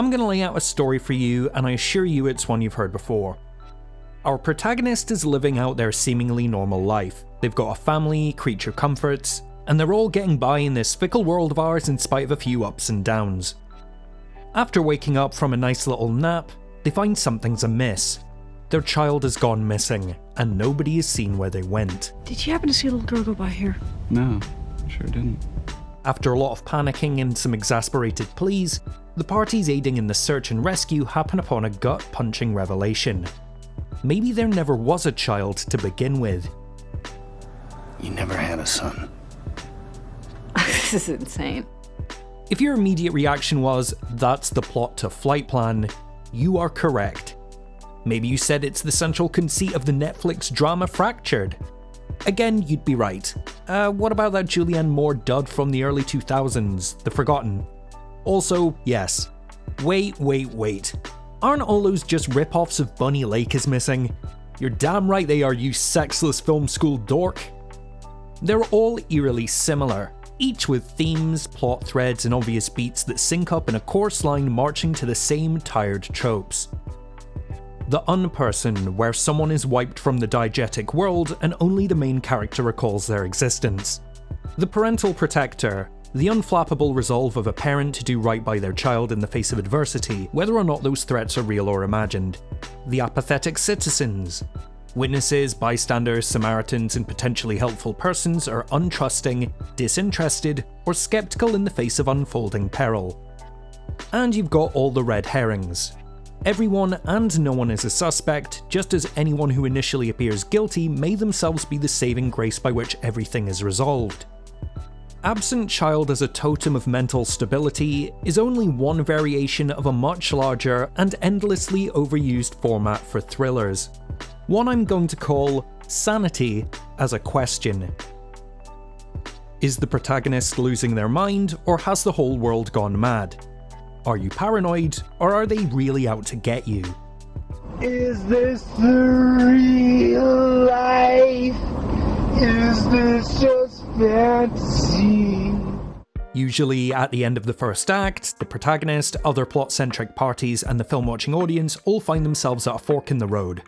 I'm going to lay out a story for you, and I assure you it's one you've heard before. Our protagonist is living out their seemingly normal life. They've got a family, creature comforts, and they're all getting by in this fickle world of ours in spite of a few ups and downs. After waking up from a nice little nap, they find something's amiss. Their child has gone missing, and nobody has seen where they went. Did you happen to see a little girl go by here? No, sure didn't. After a lot of panicking and some exasperated pleas, the parties aiding in the search and rescue happen upon a gut-punching revelation. Maybe there never was a child to begin with. You never had a son. This is insane. If your immediate reaction was, "That's the plot to Flight Plan," you are correct. Maybe you said it's the central conceit of the Netflix drama Fractured. Again, you'd be right. What about that Julianne Moore dud from the early 2000s, The Forgotten? Also, yes. Wait. Aren't all those just rip-offs of Bunny Lake is Missing? You're damn right they are, you sexless film school dork. They're all eerily similar, each with themes, plot threads, and obvious beats that sync up in a chorus line marching to the same tired tropes. The unperson, where someone is wiped from the diegetic world and only the main character recalls their existence. The parental protector, the unflappable resolve of a parent to do right by their child in the face of adversity, whether or not those threats are real or imagined. The apathetic citizens. Witnesses, bystanders, Samaritans, and potentially helpful persons are untrusting, disinterested, or skeptical in the face of unfolding peril. And you've got all the red herrings. Everyone and no one is a suspect, just as anyone who initially appears guilty may themselves be the saving grace by which everything is resolved. Absent child as a totem of mental stability is only one variation of a much larger and endlessly overused format for thrillers. One I'm going to call Sanity as a question. Is the protagonist losing their mind, or has the whole world gone mad? Are you paranoid, or are they really out to get you? Is this the real life? Is this just fantasy? Usually at the end of the first act, the protagonist, other plot-centric parties, and the film-watching audience all find themselves at a fork in the road.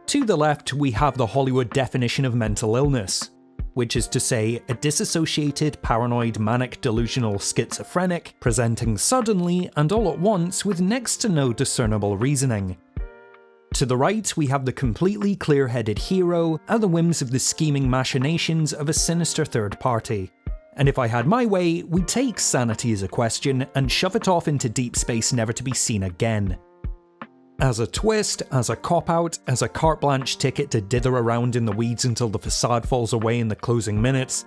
To the left, we have the Hollywood definition of mental illness, which is to say, a disassociated, paranoid, manic, delusional schizophrenic presenting suddenly and all at once with next to no discernible reasoning. To the right, we have the completely clear-headed hero at the whims of the scheming machinations of a sinister third party. And if I had my way, we'd take Sanity as a question and shove it off into deep space never to be seen again. As a twist, as a cop-out, as a carte blanche ticket to dither around in the weeds until the facade falls away in the closing minutes,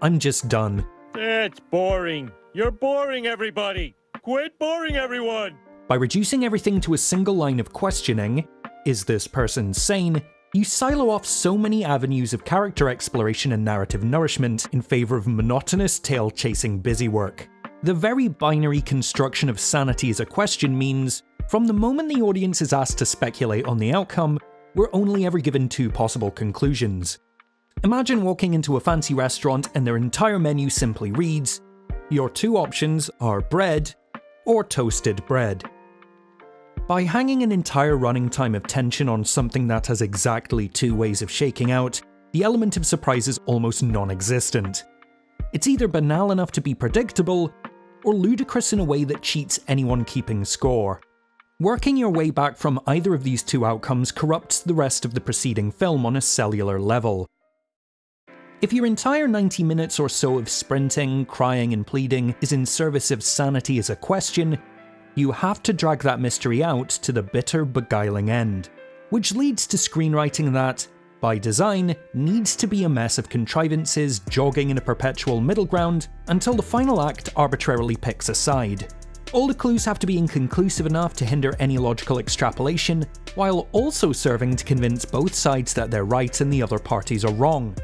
I'm just done. It's boring. You're boring, everybody. Quit boring everyone. By reducing everything to a single line of questioning, is this person sane, you silo off so many avenues of character exploration and narrative nourishment in favour of monotonous tail-chasing busywork. The very binary construction of Sanity as a question means, from the moment the audience is asked to speculate on the outcome, we're only ever given two possible conclusions. Imagine walking into a fancy restaurant and their entire menu simply reads, "Your two options are bread or toasted bread." By hanging an entire running time of tension on something that has exactly two ways of shaking out, the element of surprise is almost non-existent. It's either banal enough to be predictable, or ludicrous in a way that cheats anyone keeping score. Working your way back from either of these two outcomes corrupts the rest of the preceding film on a cellular level. If your entire 90 minutes or so of sprinting, crying, and pleading is in service of Sanity as a question, you have to drag that mystery out to the bitter, beguiling end. Which leads to screenwriting that, by design, needs to be a mess of contrivances jogging in a perpetual middle ground until the final act arbitrarily picks a side. All the clues have to be inconclusive enough to hinder any logical extrapolation, while also serving to convince both sides that they're right and the other parties are wrong.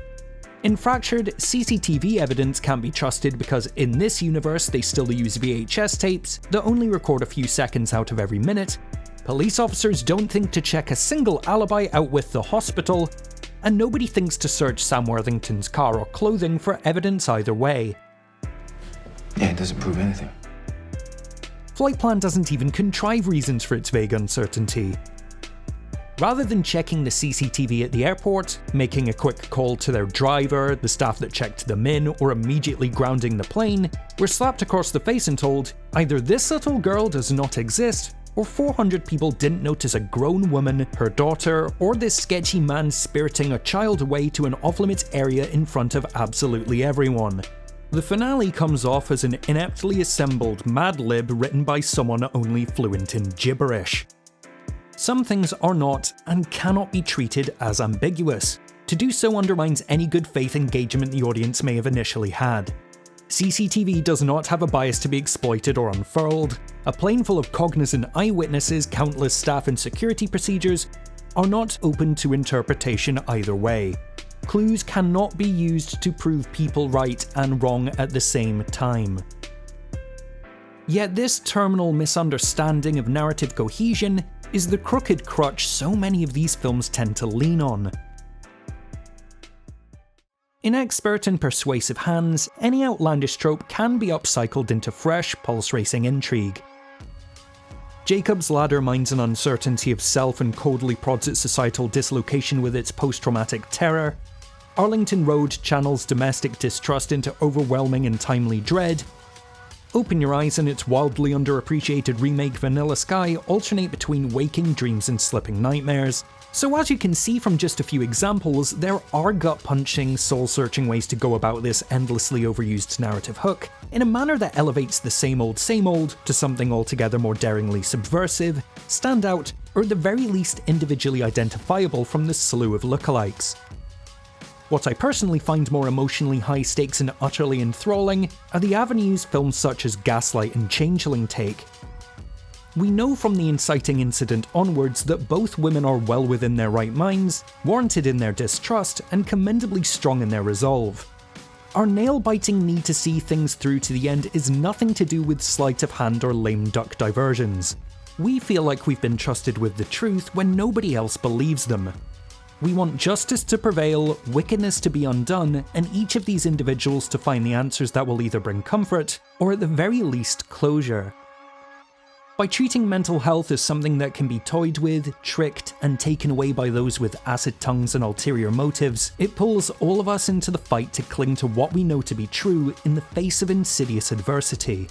In Fractured, CCTV evidence can't be trusted because in this universe they still use VHS tapes that only record a few seconds out of every minute, police officers don't think to check a single alibi out with the hospital, and nobody thinks to search Sam Worthington's car or clothing for evidence either way. Yeah, it doesn't prove anything. Flight Plan doesn't even contrive reasons for its vague uncertainty. Rather than checking the CCTV at the airport, making a quick call to their driver, the staff that checked them in, or immediately grounding the plane, we're slapped across the face and told, either this little girl does not exist, or 400 people didn't notice a grown woman, her daughter, or this sketchy man spiriting a child away to an off-limits area in front of absolutely everyone. The finale comes off as an ineptly assembled Mad Lib written by someone only fluent in gibberish. Some things are not and cannot be treated as ambiguous. To do so undermines any good faith engagement the audience may have initially had. CCTV does not have a bias to be exploited or unfurled. A plane full of cognizant eyewitnesses, countless staff and security procedures are not open to interpretation either way. Clues cannot be used to prove people right and wrong at the same time. Yet this terminal misunderstanding of narrative cohesion is the crooked crutch so many of these films tend to lean on. In expert and persuasive hands, any outlandish trope can be upcycled into fresh, pulse-racing intrigue. Jacob's Ladder mines an uncertainty of self and coldly prods at societal dislocation with its post-traumatic terror. Arlington Road channels domestic distrust into overwhelming and timely dread. Open Your Eyes and its wildly underappreciated remake Vanilla Sky alternate between waking dreams and slipping nightmares. So as you can see from just a few examples, there are gut-punching, soul-searching ways to go about this endlessly overused narrative hook, in a manner that elevates the same old to something altogether more daringly subversive, standout, or at the very least individually identifiable from the slew of lookalikes. What I personally find more emotionally high stakes and utterly enthralling are the avenues films such as Gaslight and Changeling take. We know from the inciting incident onwards that both women are well within their right minds, warranted in their distrust, and commendably strong in their resolve. Our nail-biting need to see things through to the end is nothing to do with sleight of hand or lame duck diversions. We feel like we've been trusted with the truth when nobody else believes them. We want justice to prevail, wickedness to be undone, and each of these individuals to find the answers that will either bring comfort, or at the very least closure. By treating mental health as something that can be toyed with, tricked, and taken away by those with acid tongues and ulterior motives, it pulls all of us into the fight to cling to what we know to be true in the face of insidious adversity.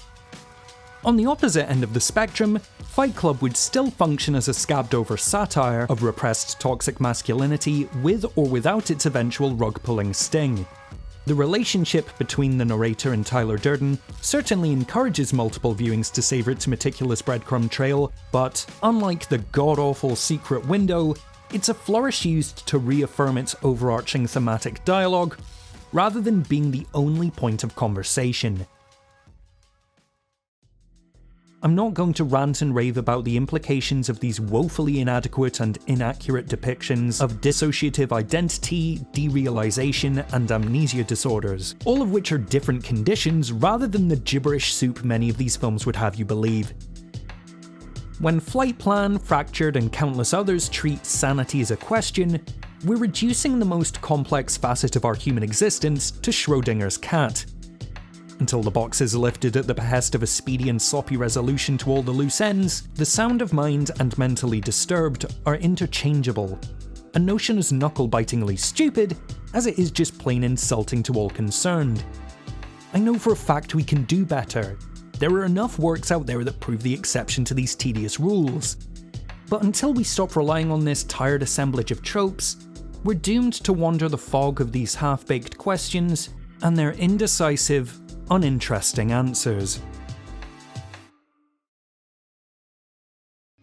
On the opposite end of the spectrum, Fight Club would still function as a scabbed-over satire of repressed toxic masculinity with or without its eventual rug-pulling sting. The relationship between the narrator and Tyler Durden certainly encourages multiple viewings to savour its meticulous breadcrumb trail, but unlike the god-awful Secret Window, it's a flourish used to reaffirm its overarching thematic dialogue, rather than being the only point of conversation. I'm not going to rant and rave about the implications of these woefully inadequate and inaccurate depictions of dissociative identity, derealization, and amnesia disorders, all of which are different conditions rather than the gibberish soup many of these films would have you believe. When Flight Plan, Fractured, and countless others treat sanity as a question, we're reducing the most complex facet of our human existence to Schrödinger's cat. Until the box is lifted at the behest of a speedy and sloppy resolution to all the loose ends, the sound of mind and mentally disturbed are interchangeable. A notion as knuckle-bitingly stupid as it is just plain insulting to all concerned. I know for a fact we can do better. There are enough works out there that prove the exception to these tedious rules. But until we stop relying on this tired assemblage of tropes, we're doomed to wander the fog of these half-baked questions and their indecisive, uninteresting answers.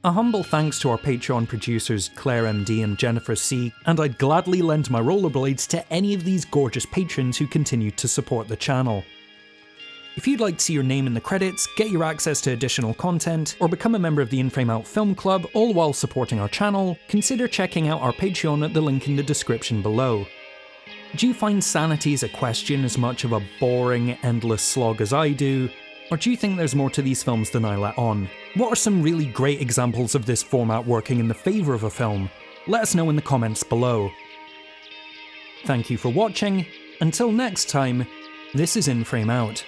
A humble thanks to our Patreon producers Claire MD and Jennifer C, and I'd gladly lend my rollerblades to any of these gorgeous patrons who continue to support the channel. If you'd like to see your name in the credits, get your access to additional content, or become a member of the In Frame Out Film Club, all while supporting our channel, consider checking out our Patreon at the link in the description below. Do you find Sanity as a question as much of a boring, endless slog as I do? Or do you think there's more to these films than I let on? What are some really great examples of this format working in the favour of a film? Let us know in the comments below. Thank you for watching. Until next time, this is In Frame Out.